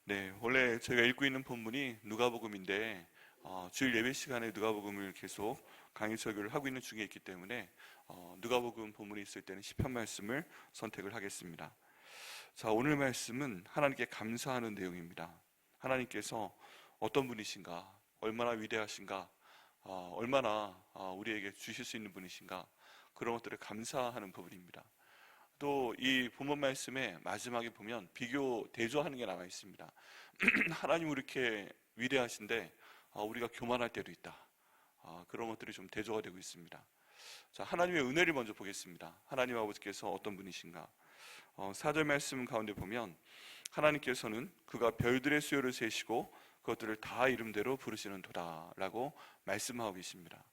네, 원래 저희가 읽고 있는 본문이 누가복음인데 주일 예배 시간에 누가복음을 계속 강의 설교를 하고 있는 중에 있기 때문에 누가복음 본문이 있을 때는 시편 말씀을 선택을 하겠습니다. 자, 오늘 말씀은 하나님께 감사하는 내용입니다. 하나님께서 어떤 분이신가, 얼마나 위대하신가, 얼마나 우리에게 주실 수 있는 분이신가, 그런 것들을 감사하는 부분입니다. 또 이 본문 말씀의 마지막에 보면 비교 대조하는 게 나와 있습니다. 하나님 이렇게 위대하신데 우리가 교만할 때도 있다. 그런 것들이 좀 대조가 되고 있습니다. 자, 하나님의 은혜를 먼저 보겠습니다. 하나님 아버지께서 어떤 분이신가? 4절 말씀 가운데 보면 하나님께서는 그가 별들의 수요를 세시고 그것들을 다 이름대로 부르시는 도다 라고 말씀하고 계십니다.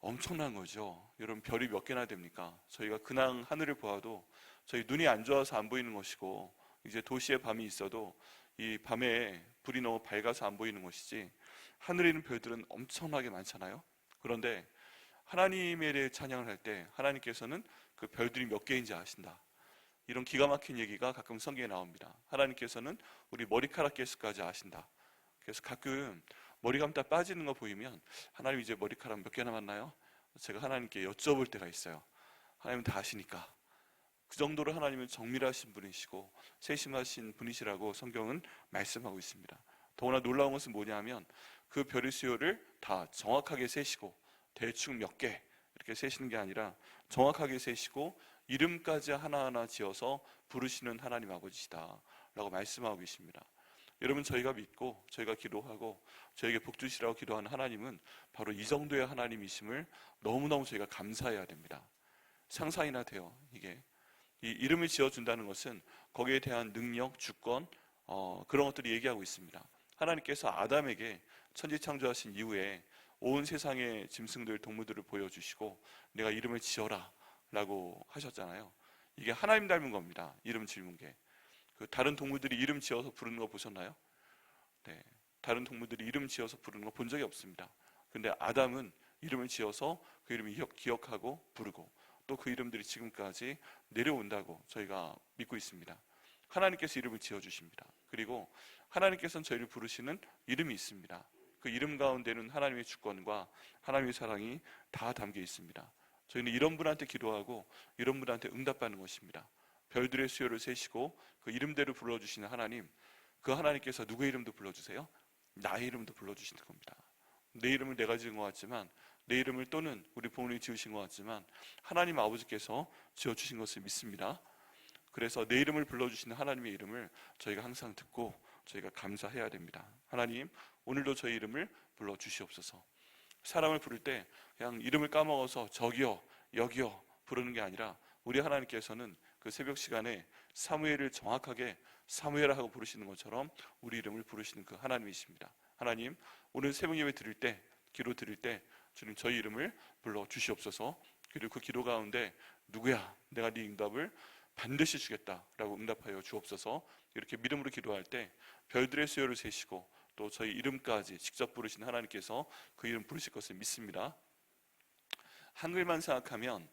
엄청난 거죠. 여러분, 별이 몇 개나 됩니까? 저희가 근황 하늘을 보아도 저희 눈이 안 좋아서 안 보이는 것이고, 이제 도시에 밤이 있어도 이 밤에 불이 너무 밝아서 안 보이는 것이지, 하늘에 있는 별들은 엄청나게 많잖아요. 그런데 하나님에 대해 찬양을 할 때 하나님께서는 그 별들이 몇 개인지 아신다. 이런 기가 막힌 얘기가 가끔 성경에 나옵니다. 하나님께서는 우리 머리카락 개수까지 아신다. 그래서 가끔 머리 감다 빠지는 거 보이면 하나님 이제 머리카락 몇 개 남았나요? 제가 하나님께 여쭤볼 때가 있어요. 하나님은 다 아시니까. 그 정도로 하나님은 정밀하신 분이시고 세심하신 분이시라고 성경은 말씀하고 있습니다. 더구나 놀라운 것은 뭐냐면 그 별의 수요를 다 정확하게 세시고, 대충 몇 개 이렇게 세시는 게 아니라 정확하게 세시고 이름까지 하나하나 지어서 부르시는 하나님 아버지시다 라고 말씀하고 계십니다. 여러분, 저희가 믿고 저희가 기도하고 저에게 복 주시라고 기도하는 하나님은 바로 이 정도의 하나님이심을 너무너무 저희가 감사해야 됩니다. 상상이나 돼요. 이게 이 이름을 지어준다는 것은 거기에 대한 능력, 주권, 그런 것들을 얘기하고 있습니다. 하나님께서 아담에게 천지 창조하신 이후에 온 세상의 짐승들, 동물들을 보여주시고 내가 이름을 지어라 라고 하셨잖아요. 이게 하나님 닮은 겁니다. 이름 지은 게. 그 다른 동물들이 이름 지어서 부르는 거 보셨나요? 네, 다른 동물들이 이름 지어서 부르는 거 본 적이 없습니다. 근데 아담은 이름을 지어서 그 이름을 기억하고 부르고 또 그 이름들이 지금까지 내려온다고 저희가 믿고 있습니다. 하나님께서 이름을 지어주십니다. 그리고 하나님께서는 저희를 부르시는 이름이 있습니다. 그 이름 가운데는 하나님의 주권과 하나님의 사랑이 다 담겨 있습니다. 저희는 이런 분한테 기도하고 이런 분한테 응답받는 것입니다. 별들의 수요를 세시고 그 이름대로 불러주시는 하나님, 그 하나님께서 누구의 이름도 불러주세요? 나의 이름도 불러주시는 겁니다. 내 이름을 내가 지은 것 같지만, 내 이름을 또는 우리 부모님이 지으신 것 같지만 하나님 아버지께서 지어주신 것을 믿습니다. 그래서 내 이름을 불러주시는 하나님의 이름을 저희가 항상 듣고 저희가 감사해야 됩니다. 하나님, 오늘도 저희 이름을 불러주시옵소서. 사람을 부를 때 그냥 이름을 까먹어서 저기요, 여기요 부르는 게 아니라 우리 하나님께서는 그 새벽 시간에 사무엘을 정확하게 사무엘아 하고 부르시는 것처럼 우리 이름을 부르시는 그 하나님이십니다. 하나님, 오늘 새벽 예배 드릴 때, 기도 드릴 때 주님 저희 이름을 불러 주시옵소서. 그리고 그 기도 가운데 누구야? 내가 네 응답을 반드시 주겠다라고 응답하여 주옵소서. 이렇게 믿음으로 기도할 때 별들의 수요를 세시고 또 저희 이름까지 직접 부르신 하나님께서 그 이름 부르실 것을 믿습니다. 한글만 생각하면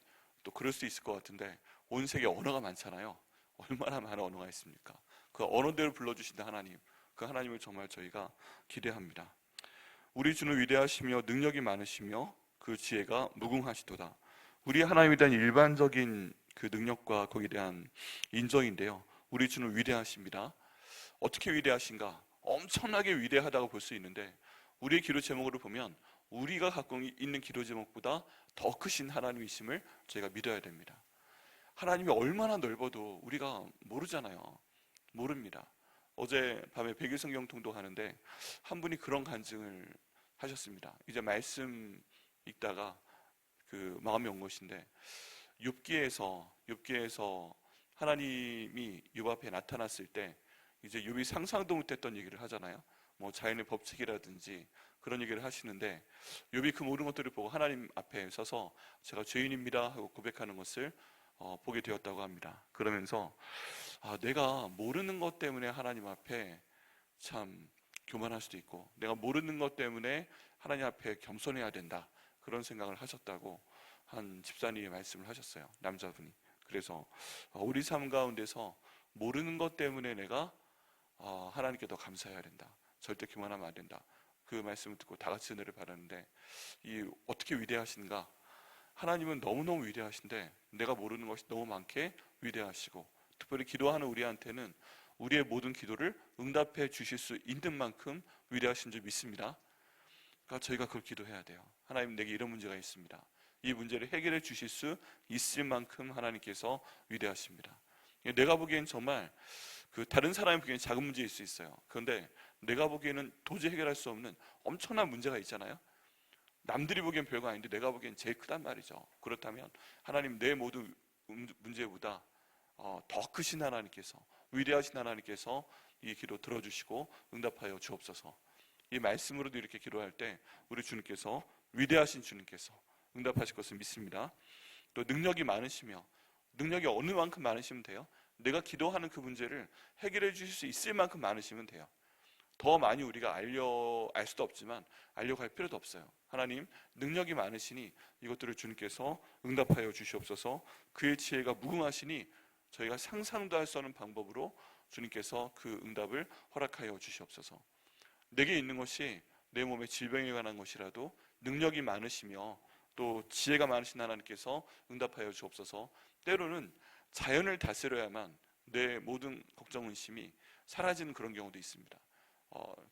또 그럴 수 있을 것 같은데 온 세계 언어가 많잖아요. 얼마나 많은 언어가 있습니까? 그 언어대로 불러주신다 하나님, 그 하나님을 정말 저희가 기대합니다. 우리 주는 위대하시며 능력이 많으시며 그 지혜가 무궁하시도다. 우리 하나님에 대한 일반적인 그 능력과 거기에 대한 인정인데요, 우리 주는 위대하십니다. 어떻게 위대하신가? 엄청나게 위대하다고 볼 수 있는데 우리의 기도 제목으로 보면 우리가 갖고 있는 기도 제목보다 더 크신 하나님이심을 저희가 믿어야 됩니다. 하나님이 얼마나 넓어도 우리가 모르잖아요. 모릅니다. 어제 밤에 백일 성경 통독하는데 한 분이 그런 간증을 하셨습니다. 이제 말씀 읽다가 그 마음이 온 것인데 욥기에서 하나님이 욥 앞에 나타났을 때 이제 욥이 상상도 못했던 얘기를 하잖아요. 뭐 자연의 법칙이라든지 그런 얘기를 하시는데 욥이 그 모든 것들을 보고 하나님 앞에 서서 제가 죄인입니다 하고 고백하는 것을 보게 되었다고 합니다. 그러면서 내가 모르는 것 때문에 하나님 앞에 참 교만할 수도 있고 내가 모르는 것 때문에 하나님 앞에 겸손해야 된다, 그런 생각을 하셨다고 한 집사님이 말씀을 하셨어요. 남자분이. 그래서 우리 삶 가운데서 모르는 것 때문에 내가 하나님께 더 감사해야 된다. 절대 교만하면 안 된다. 그 말씀을 듣고 다 같이 은혜를 바라는데, 이 어떻게 위대하신가? 하나님은 너무너무 위대하신데 내가 모르는 것이 너무 많게 위대하시고, 특별히 기도하는 우리한테는 우리의 모든 기도를 응답해 주실 수 있는 만큼 위대하신 줄 믿습니다. 그러니까 저희가 그걸 기도해야 돼요. 하나님, 내게 이런 문제가 있습니다. 이 문제를 해결해 주실 수 있을 만큼 하나님께서 위대하십니다. 내가 보기엔 정말 다른 사람이 보기엔 작은 문제일 수 있어요. 그런데 내가 보기에는 도저히 해결할 수 없는 엄청난 문제가 있잖아요. 남들이 보기엔 별거 아닌데 내가 보기엔 제일 크단 말이죠. 그렇다면 하나님, 내 모든 문제보다 더 크신 하나님께서, 위대하신 하나님께서 이 기도 들어주시고 응답하여 주옵소서. 이 말씀으로도 이렇게 기도할 때 우리 주님께서, 위대하신 주님께서 응답하실 것을 믿습니다. 또 능력이 많으시며, 능력이 어느 만큼 많으시면 돼요? 내가 기도하는 그 문제를 해결해 주실 수 있을 만큼 많으시면 돼요. 더 많이 우리가 알 수도 없지만 알려갈 필요도 없어요. 하나님, 능력이 많으시니 이것들을 주님께서 응답하여 주시옵소서. 그의 지혜가 무궁하시니 저희가 상상도 할 수 없는 방법으로 주님께서 그 응답을 허락하여 주시옵소서. 내게 있는 것이 내 몸의 질병에 관한 것이라도 능력이 많으시며 또 지혜가 많으신 하나님께서 응답하여 주옵소서. 때로는 자연을 다스려야만 내 모든 걱정, 의심이 사라지는 그런 경우도 있습니다.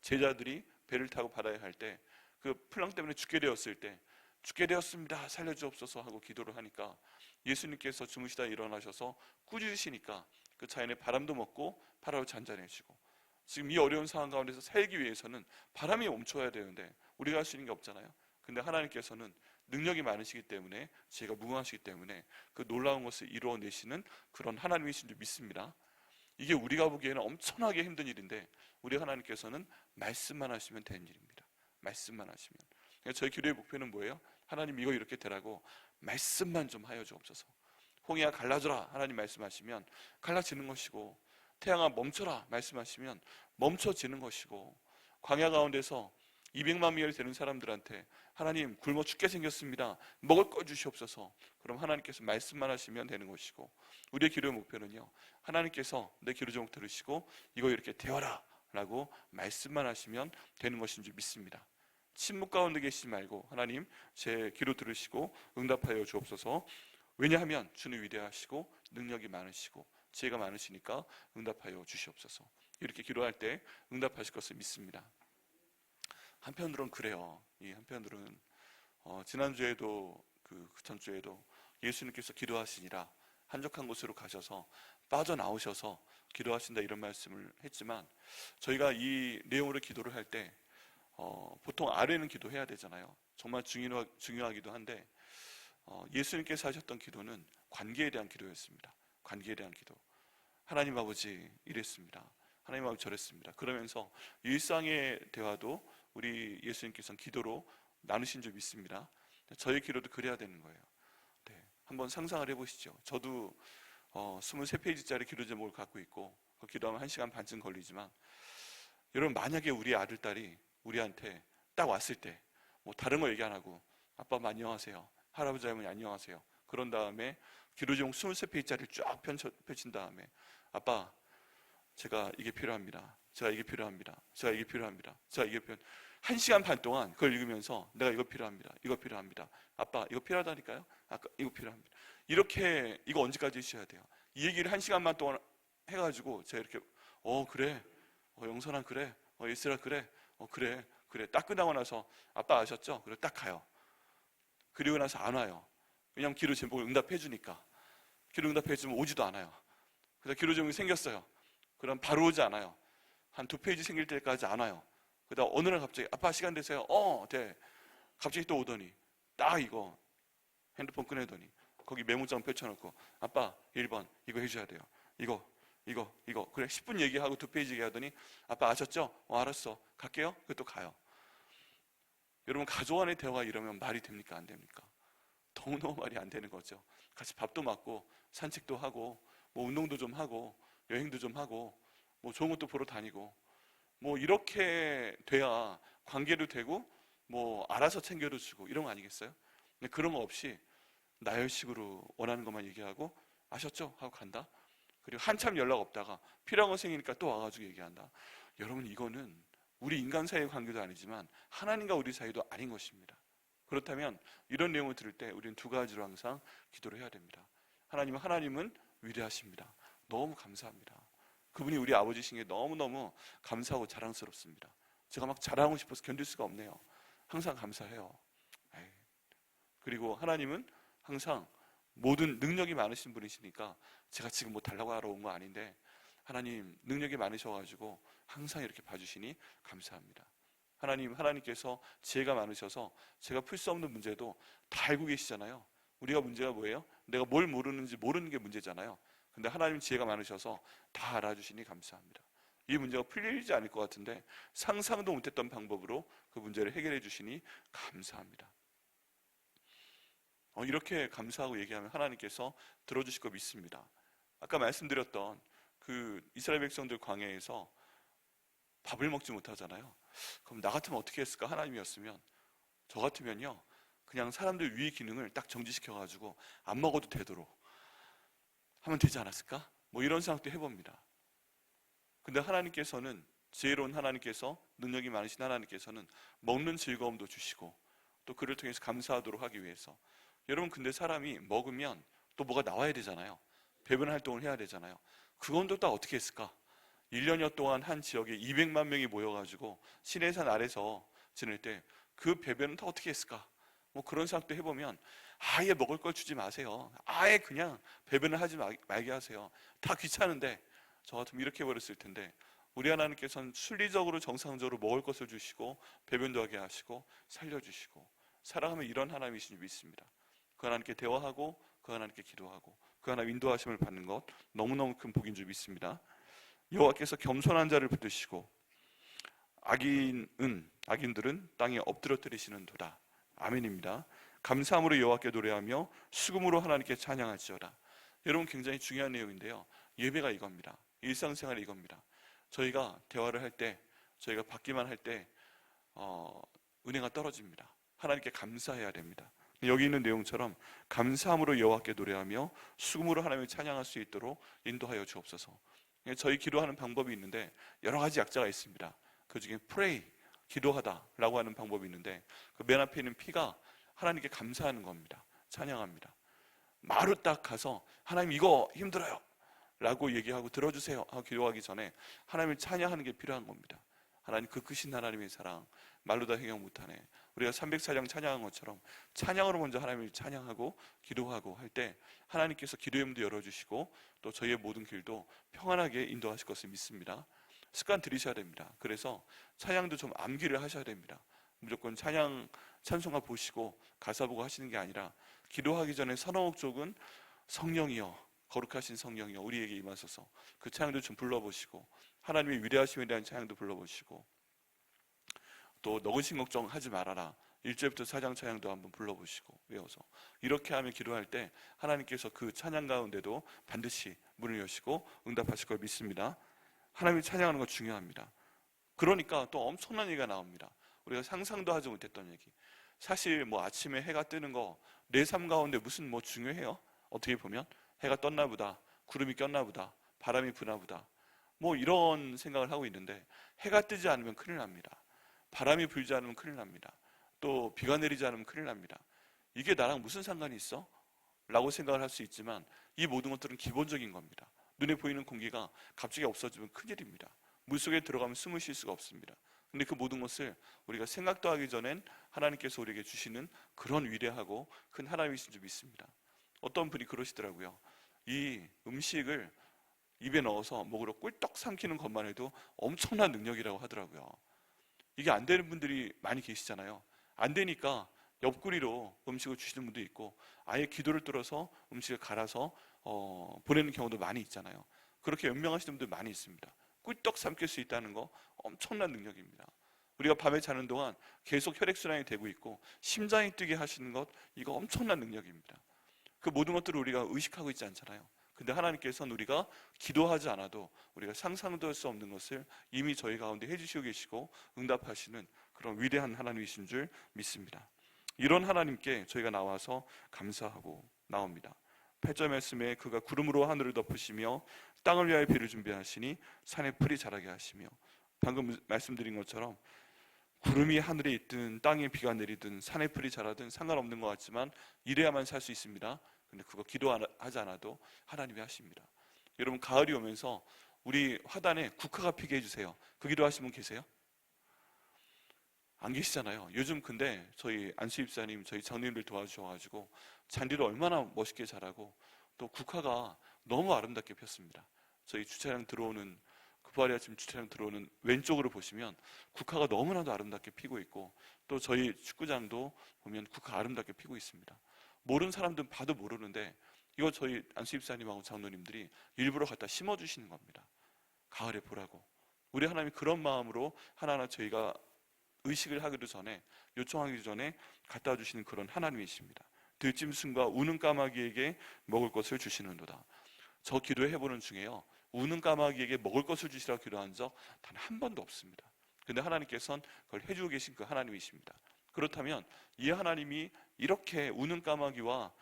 제자들이 배를 타고 바다에 갈 때 그 풍랑 때문에 죽게 되었을 때, 죽게 되었습니다, 살려주옵소서 하고 기도를 하니까 예수님께서 주무시다 일어나셔서 꾸짖으시니까 그 자연의 바람도 먹고 바람을 잔잔해지고, 지금 이 어려운 상황 가운데서 살기 위해서는 바람이 멈춰야 되는데 우리가 할 수 있는 게 없잖아요. 근데 하나님께서는 능력이 많으시기 때문에, 지혜가 무궁하시기 때문에 그 놀라운 것을 이루어내시는 그런 하나님이신 줄 믿습니다. 이게 우리가 보기에는 엄청나게 힘든 일인데 우리 하나님께서는 말씀만 하시면 되는 일입니다. 말씀만 하시면. 그러니까 저희 기도의 목표는 뭐예요? 하나님, 이거 이렇게 되라고 말씀만 좀 하여 주옵소서. 홍해야 갈라져라, 하나님 말씀하시면 갈라지는 것이고, 태양아 멈춰라 말씀하시면 멈춰지는 것이고, 광야 가운데서 200만 명이 되는 사람들한테 하나님, 굶어 죽게 생겼습니다, 먹을 거 주시옵소서. 그럼 하나님께서 말씀만 하시면 되는 것이고, 우리의 기도의 목표는요, 하나님께서 내 기도 제목 들으시고 이거 이렇게 되어라 라고 말씀만 하시면 되는 것인 줄 믿습니다. 침묵 가운데 계시지 말고 하나님, 제 기도 들으시고 응답하여 주옵소서. 왜냐하면 주는 위대하시고 능력이 많으시고 지혜가 많으시니까 응답하여 주시옵소서. 이렇게 기도할 때 응답하실 것을 믿습니다. 한편으로는 그래요. 이 한편으로는 지난주에도 그 전주에도 예수님께서 기도하시니라 한적한 곳으로 가셔서 빠져나오셔서 기도하신다 이런 말씀을 했지만, 저희가 이 내용으로 기도를 할 때 보통 아래는 기도해야 되잖아요. 정말 중요하기도 한데 예수님께서 하셨던 기도는 관계에 대한 기도였습니다. 관계에 대한 기도. 하나님 아버지 이랬습니다. 하나님 아버지 저랬습니다. 그러면서 일상의 대화도 우리 예수님께서는 기도로 나누신 줄 믿습니다. 저희 기도도 그래야 되는 거예요. 네, 한번 상상을 해보시죠. 저도 23페이지짜리 기도 제목을 갖고 있고 그 기도하면 1시간 반쯤 걸리지만, 여러분 만약에 우리 아들, 딸이 우리한테 딱 왔을 때 뭐 다른 거 얘기 안 하고 아빠 안녕하세요, 할아버지 할머니 안녕하세요, 그런 다음에 기도 제목 23페이지짜리를 쫙 펼친 다음에 아빠 제가 이게 필요합니다, 제가 이게 필요합니다, 제가 이게 필요합니다, 제가 이게 필요합니다, 1시간 반 동안 그걸 읽으면서 내가 이거 필요합니다, 이거 필요합니다, 아빠 이거 필요하다니까요, 아까 이거 필요합니다, 이렇게 이거 언제까지 하셔야 돼요? 이 얘기를 1시간 반 동안 해가지고 제가 이렇게 그래, 영선아 그래, 예슬아 그래, 그래 딱 끝나고 나서 아빠 아셨죠? 그래 딱 가요. 그리고 나서 안 와요. 왜냐하면 기도 제목을 응답해 주니까. 기도 응답해 주면 오지도 않아요. 그래서 기도 제목이 생겼어요. 그럼 바로 오지 않아요. 한 2페이지 생길 때까지 안 와요. 그러다 어느 날 갑자기 아빠 시간 되세요? 네. 갑자기 또 오더니 딱 이거 핸드폰 꺼내더니 거기 메모장 펼쳐놓고 아빠 1번 이거 해줘야 돼요. 이거 그래 10분 얘기하고 2페이지 얘기하더니 아빠 아셨죠? 알았어 갈게요. 그리고 또 가요. 여러분 가족 간의 대화가 이러면 말이 됩니까? 안 됩니까? 너무너무 말이 안 되는 거죠. 같이 밥도 먹고 산책도 하고 뭐 운동도 좀 하고 여행도 좀 하고 뭐 좋은 것도 보러 다니고 뭐 이렇게 돼야 관계도 되고 뭐 알아서 챙겨도 주고 이런 거 아니겠어요? 근데 그런 거 없이 나열식으로 원하는 것만 얘기하고 아셨죠? 하고 간다. 그리고 한참 연락 없다가 필요한 거 생기니까 또 와가지고 얘기한다. 여러분, 이거는 우리 인간 사이의 관계도 아니지만 하나님과 우리 사이도 아닌 것입니다. 그렇다면 이런 내용을 들을 때 우리는 두 가지로 항상 기도를 해야 됩니다. 하나님은 위대하십니다. 너무 감사합니다. 그분이 우리 아버지신 게 너무너무 감사하고 자랑스럽습니다. 제가 막 자랑하고 싶어서 견딜 수가 없네요. 항상 감사해요. 그리고 하나님은 항상 모든 능력이 많으신 분이시니까 제가 지금 뭐 달라고 하러 온 거 아닌데 하나님 능력이 많으셔가지고 항상 이렇게 봐주시니 감사합니다. 하나님께서 지혜가 많으셔서 제가 풀 수 없는 문제도 다 알고 계시잖아요. 우리가 문제가 뭐예요? 내가 뭘 모르는지 모르는 게 문제잖아요. 근데 하나님 지혜가 많으셔서 다 알아주시니 감사합니다. 이 문제가 풀리지 않을 것 같은데 상상도 못했던 방법으로 그 문제를 해결해 주시니 감사합니다. 이렇게 감사하고 얘기하면 하나님께서 들어주실 거 믿습니다. 아까 말씀드렸던 그 이스라엘 백성들 광야에서 밥을 먹지 못하잖아요. 그럼 나 같으면 어떻게 했을까? 하나님이었으면. 저 같으면요, 그냥 사람들 위의 기능을 딱 정지시켜가지고 안 먹어도 되도록 하면 되지 않았을까? 뭐 이런 생각도 해봅니다. 근데 하나님께서는, 지혜로운 하나님께서, 능력이 많으신 하나님께서는 먹는 즐거움도 주시고 또 그를 통해서 감사하도록 하기 위해서, 여러분 근데 사람이 먹으면 또 뭐가 나와야 되잖아요. 배변 활동을 해야 되잖아요. 그건 또 딱 어떻게 했을까? 1년여 동안 한 지역에 200만 명이 모여가지고 시내산 아래서 지낼 때 그 배변은 다 어떻게 했을까? 뭐 그런 생각도 해보면 아예 먹을 걸 주지 마세요. 아예 그냥 배변을 하지 말게 하세요. 다 귀찮은데 저 같으면 이렇게 해버렸을 텐데 우리 하나님께서는 순리적으로 정상적으로 먹을 것을 주시고 배변도 하게 하시고 살려주시고 사랑하면 이런 하나님이신 줄 믿습니다. 그 하나님께 대화하고 그 하나님께 기도하고 그 하나님 인도하심을 받는 것 너무너무 큰 복인 줄 믿습니다. 여호와께서 겸손한 자를 붙드시고 악인들은 땅에 엎드러뜨리시는도다. 아멘입니다. 감사함으로 여호와께 노래하며 수금으로 하나님께 찬양할지어다. 여러분 굉장히 중요한 내용인데요. 예배가 이겁니다. 일상생활이 이겁니다. 저희가 대화를 할 때, 저희가 받기만 할 때 은혜가 떨어집니다. 하나님께 감사해야 됩니다. 여기 있는 내용처럼 감사함으로 여호와께 노래하며 수금으로 하나님을 찬양할 수 있도록 인도하여 주옵소서. 저희 기도하는 방법이 있는데 여러 가지 약자가 있습니다. 그 중에 pray, 기도하다라고 하는 방법이 있는데 그 맨 앞에 있는 P가 하나님께 감사하는 겁니다. 찬양합니다. 마루 딱 가서 하나님 이거 힘들어요 라고 얘기하고 들어주세요 하고 기도하기 전에 하나님을 찬양하는 게 필요한 겁니다. 하나님 그 크신 하나님의 사랑 말로 다 해결 못하네. 우리가 304장 찬양한 것처럼 찬양으로 먼저 하나님을 찬양하고 기도하고 할 때 하나님께서 기도의 문도 열어주시고 또 저희의 모든 길도 평안하게 인도하실 것을 믿습니다. 습관 들이셔야 됩니다. 그래서 찬양도 좀 암기를 하셔야 됩니다. 무조건 찬송가 보시고 가사 보고 하시는 게 아니라 기도하기 전에 서너 쪽은 성령이여, 거룩하신 성령이여 우리에게 임하소서 그 찬양도 좀 불러보시고 하나님의 위대하심에 대한 찬양도 불러보시고 또 너그신 걱정 하지 말아라 1절부터 4장 찬양도 한번 불러보시고 외워서 이렇게 하면 기도할 때 하나님께서 그 찬양 가운데도 반드시 문을 여시고 응답하실 걸 믿습니다. 하나님을 찬양하는 거 중요합니다. 그러니까 또 엄청난 얘기가 나옵니다. 우리가 상상도 하지 못했던 얘기. 사실 뭐 아침에 해가 뜨는 거 내 삶 가운데 무슨 뭐 중요해요? 어떻게 보면 해가 떴나 보다, 구름이 꼈나 보다, 바람이 부나 보다 뭐 이런 생각을 하고 있는데 해가 뜨지 않으면 큰일 납니다. 바람이 불지 않으면 큰일 납니다. 또 비가 내리지 않으면 큰일 납니다. 이게 나랑 무슨 상관이 있어? 라고 생각을 할 수 있지만 이 모든 것들은 기본적인 겁니다. 눈에 보이는 공기가 갑자기 없어지면 큰일입니다. 물속에 들어가면 숨을 쉴 수가 없습니다. 근데 그 모든 것을 우리가 생각도 하기 전엔 하나님께서 우리에게 주시는 그런 위대하고 큰 하나님이신 줄 믿습니다. 어떤 분이 그러시더라고요. 이 음식을 입에 넣어서 목으로 꿀떡 삼키는 것만 해도 엄청난 능력이라고 하더라고요. 이게 안 되는 분들이 많이 계시잖아요. 안 되니까 옆구리로 음식을 주시는 분도 있고 아예 기도를 뚫어서 음식을 갈아서 보내는 경우도 많이 있잖아요. 그렇게 연명하시는 분들 많이 있습니다. 꿀떡 삼킬 수 있다는 거 엄청난 능력입니다. 우리가 밤에 자는 동안 계속 혈액순환이 되고 있고 심장이 뛰게 하시는 것 이거 엄청난 능력입니다. 그 모든 것들을 우리가 의식하고 있지 않잖아요. 근데 하나님께서는 우리가 기도하지 않아도 우리가 상상도 할 수 없는 것을 이미 저희 가운데 해주시고 계시고 응답하시는 그런 위대한 하나님이신 줄 믿습니다. 이런 하나님께 저희가 나와서 감사하고 나옵니다. 8절 말씀에 그가 구름으로 하늘을 덮으시며 땅을 위하여 비를 준비하시니 산에 풀이 자라게 하시며 방금 말씀드린 것처럼 구름이 하늘에 있든 땅에 비가 내리든 산에 풀이 자라든 상관없는 것 같지만 이래야만 살 수 있습니다. 근데 그거 기도하지 않아도 하나님이 하십니다. 여러분, 가을이 오면서 우리 화단에 국화가 피게 해주세요. 그 기도하신 분 계세요? 안 계시잖아요. 요즘 근데 저희 안수 집사님, 저희 장로님들 도와주셔가지고 잔디를 얼마나 멋있게 자라고 또 국화가 너무 아름답게 폈습니다. 저희 주차장 들어오는 부활의 아침 주차장 들어오는 왼쪽으로 보시면 국화가 너무나도 아름답게 피고 있고, 또 저희 축구장도 보면 국화 아름답게 피고 있습니다. 모르는 사람들은 봐도 모르는데 이거 저희 안수 집사님하고 장로님들이 일부러 갖다 심어주시는 겁니다. 가을에 보라고. 우리 하나님이 그런 마음으로 하나하나 저희가 의식을 하기도 전에, 요청하기 전에 갖다 주시는 그런 하나님이십니다. 들짐승과 우는 까마귀에게 먹을 것을 주시는도다. 저 기도해보는 중에요, 우는 까마귀에게 먹을 것을 주시라고 기도한 적 단 한 번도 없습니다. 근데 하나님께서는 그걸 해주고 계신 그 하나님이십니다. 그렇다면 이 하나님이 이렇게 우는 까마귀와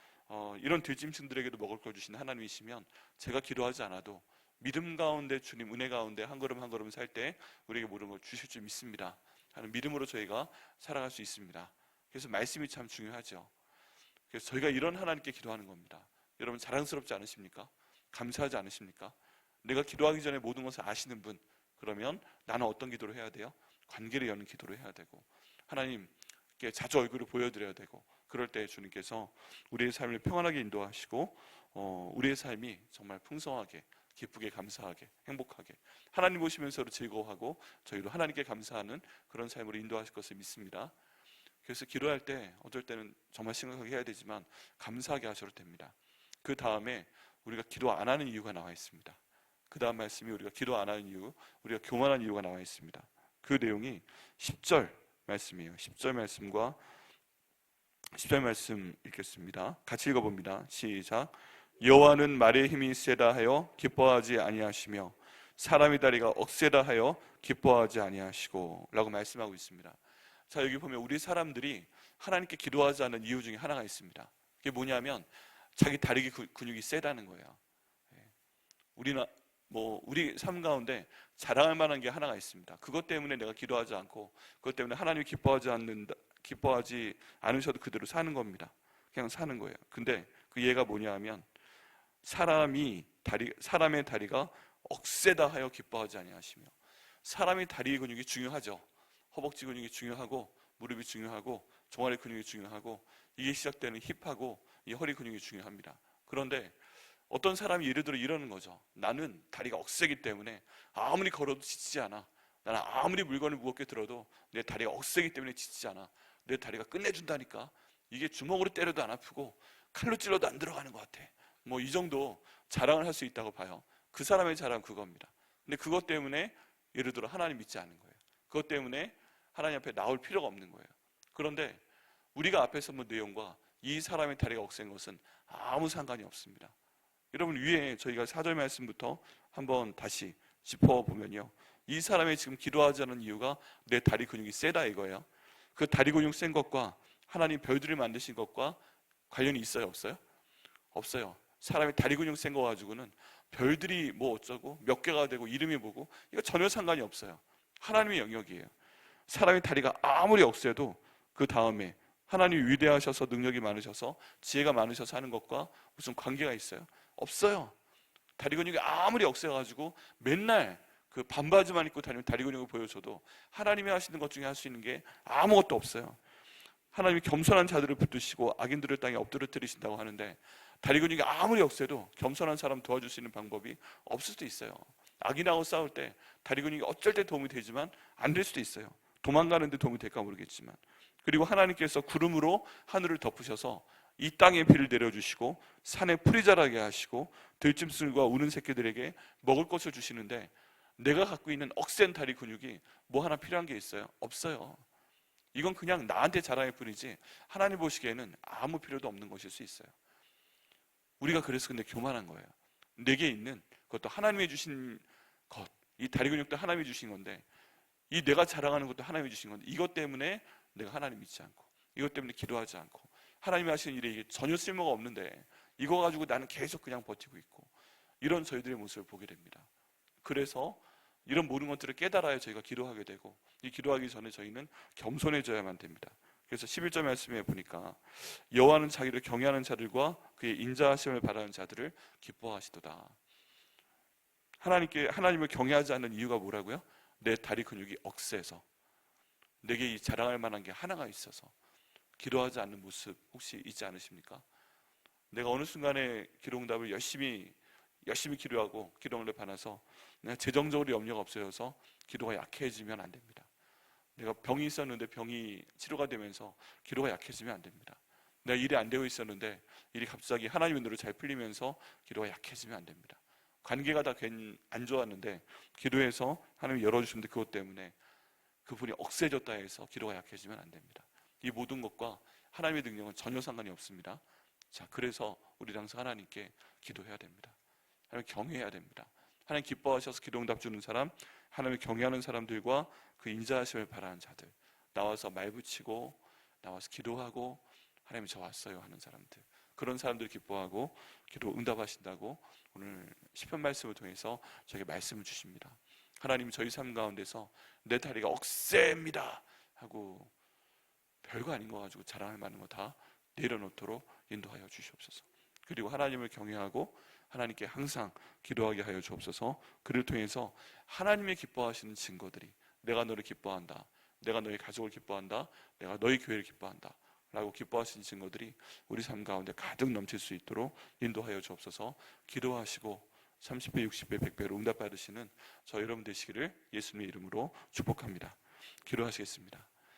이런 들짐승들에게도 먹을 걸 주시는 하나님이시면 제가 기도하지 않아도 믿음 가운데 주님 은혜 가운데 한 걸음 한 걸음 살 때 우리에게 모든 걸 주실 줄 믿습니다 하는 믿음으로 저희가 살아갈 수 있습니다. 그래서 말씀이 참 중요하죠. 그래서 저희가 이런 하나님께 기도하는 겁니다. 여러분, 자랑스럽지 않으십니까? 감사하지 않으십니까? 내가 기도하기 전에 모든 것을 아시는 분, 그러면 나는 어떤 기도를 해야 돼요? 관계를 여는 기도를 해야 되고, 하나님께 자주 얼굴을 보여드려야 되고, 그럴 때 주님께서 우리의 삶을 평안하게 인도하시고 우리의 삶이 정말 풍성하게, 기쁘게, 감사하게, 행복하게, 하나님 보시면서 즐거워하고 저희도 하나님께 감사하는 그런 삶으로 인도하실 것을 믿습니다. 그래서 기도할 때 어떨 때는 정말 심각하게 해야 되지만 감사하게 하셔도 됩니다. 그 다음에 우리가 기도 안 하는 이유가 나와 있습니다. 그 다음 말씀이 우리가 기도 안 하는 이유, 우리가 교만한 이유가 나와 있습니다. 그 내용이 10절 말씀이에요. 10절 말씀 읽겠습니다. 같이 읽어봅니다. 시작. 여호와는 말의 힘이 세다 하여 기뻐하지 아니하시며 사람의 다리가 억세다 하여 기뻐하지 아니하시고 라고 말씀하고 있습니다. 자, 여기 보면 우리 사람들이 하나님께 기도하지 않는 이유 중에 하나가 있습니다. 그게 뭐냐면 자기 다리 근육이 세다는 거예요. 우리 삶 가운데 자랑할 만한 게 하나가 있습니다. 그것 때문에 내가 기도하지 않고, 그것 때문에 하나님이 기뻐하지 않으셔도 그대로 사는 겁니다. 그냥 사는 거예요. 근데 그 예가 뭐냐 하면 사람의 다리가 억세다 하여 기뻐하지 아니하시며, 사람의 다리 근육이 중요하죠. 허벅지 근육이 중요하고 무릎이 중요하고 종아리 근육이 중요하고 이게 시작되는 힙하고 이 허리 근육이 중요합니다. 그런데 어떤 사람이 예를 들어 이러는 거죠. 나는 다리가 억세기 때문에 아무리 걸어도 지치지 않아. 나는 아무리 물건을 무겁게 들어도 내 다리가 억세기 때문에 지치지 않아. 내 다리가 끝내준다니까. 이게 주먹으로 때려도 안 아프고 칼로 찔러도 안 들어가는 것 같아. 뭐 이 정도 자랑을 할 수 있다고 봐요. 그 사람의 자랑 그겁니다. 근데 그것 때문에 예를 들어 하나님 믿지 않는 거예요. 그것 때문에 하나님 앞에 나올 필요가 없는 거예요. 그런데 우리가 앞에서 본 내용과 이 사람의 다리가 억센 것은 아무 상관이 없습니다. 여러분, 위에 저희가 4절 말씀부터 한번 다시 짚어보면요, 이 사람이 지금 기도하지 않는 이유가 내 다리 근육이 세다 이거예요. 그 다리 근육 센 것과 하나님 별들을 만드신 것과 관련이 있어요, 없어요? 없어요. 사람이 다리 근육 센 거 가지고는 별들이 뭐 어쩌고 몇 개가 되고 이름이 뭐고 이거 전혀 상관이 없어요. 하나님의 영역이에요. 사람의 다리가 아무리 억세도 그 다음에 하나님이 위대하셔서 능력이 많으셔서 지혜가 많으셔서 하는 것과 무슨 관계가 있어요? 없어요. 다리 근육이 아무리 억세가지고 맨날 그 반바지만 입고 다니면 다리 근육을 보여줘도 하나님이 하시는 것 중에 할 수 있는 게 아무것도 없어요. 하나님이 겸손한 자들을 붙드시고 악인들을 땅에 엎드려뜨리신다고 하는데 다리 근육이 아무리 억세도 겸손한 사람 도와줄 수 있는 방법이 없을 수도 있어요. 악인하고 싸울 때 다리 근육이 어쩔 때 도움이 되지만 안 될 수도 있어요. 도망가는데 도움이 될까 모르겠지만. 그리고 하나님께서 구름으로 하늘을 덮으셔서 이 땅에 비를 내려주시고 산에 풀이 자라게 하시고 들짐승과 우는 새끼들에게 먹을 것을 주시는데 내가 갖고 있는 억센 다리 근육이 뭐 하나 필요한 게 있어요? 없어요. 이건 그냥 나한테 자랑일 뿐이지 하나님 보시기에는 아무 필요도 없는 것일 수 있어요. 우리가 그래서 근데 교만한 거예요. 내게 있는 그것도 하나님이 주신 것, 이 다리 근육도 하나님이 주신 건데, 이 내가 자랑하는 것도 하나님이 주신 건데, 이것 때문에 내가 하나님 믿지 않고, 이것 때문에 기도하지 않고, 하나님이 하시는 일에 이게 전혀 쓸모가 없는데 이거 가지고 나는 계속 그냥 버티고 있고, 이런 저희들의 모습을 보게 됩니다. 그래서 이런 모든 것들을 깨달아야 저희가 기도하게 되고, 이 기도하기 전에 저희는 겸손해져야만 됩니다. 그래서 11절 말씀에 보니까 여호와는 자기를 경외하는 자들과 그의 인자하심을 바라는 자들을 기뻐하시도다. 하나님을 경외하지 않는 이유가 뭐라고요? 내 다리 근육이 억세서, 내게 이 자랑할 만한 게 하나가 있어서 기도하지 않는 모습 혹시 있지 않으십니까? 내가 어느 순간에 기도응답을 열심히 기도하고 기도응답을 받아서 내가 재정적으로 염려가 없어져서 기도가 약해지면 안 됩니다. 내가 병이 있었는데 병이 치료가 되면서 기도가 약해지면 안 됩니다. 내가 일이 안 되고 있었는데 일이 갑자기 하나님의 은혜로 잘 풀리면서 기도가 약해지면 안 됩니다. 관계가 다 안 좋았는데 기도해서 하나님이 열어주시는데 그것 때문에 그분이 억세졌다 해서 기도가 약해지면 안 됩니다. 이 모든 것과 하나님의 능력은 전혀 상관이 없습니다. 자, 그래서 우리 항상 하나님께 기도해야 됩니다. 하나님 경외해야 됩니다. 하나님 기뻐하셔서 기도응답 주는 사람, 하나님을 경외하는 사람들과 그 인자하심을 바라는 자들, 나와서 말 붙이고 나와서 기도하고 하나님 저 왔어요 하는 사람들, 그런 사람들 기뻐하고 기도 응답하신다고 오늘 시편 말씀을 통해서 저에게 말씀을 주십니다. 하나님 저희 삶 가운데서 내 다리가 억셉니다 하고 별거 아닌 거 가지고 자랑할 만한 거 다 내려놓도록 인도하여 주시옵소서. 그리고 하나님을 경외하고 하나님께 항상 기도하게 하여 주옵소서. 그를 통해서 하나님의 기뻐하시는 증거들이, 내가 너를 기뻐한다, 내가 너의 가족을 기뻐한다, 내가 너의 교회를 기뻐한다 라고 기뻐하시는 증거들이 우리 삶 가운데 가득 넘칠 수 있도록 인도하여 주옵소서. 기도하시고 30배, 60배, 100배로 응답받으시는 저 여러분 되시기를 예수님의 이름으로 축복합니다. 기도하시겠습니다.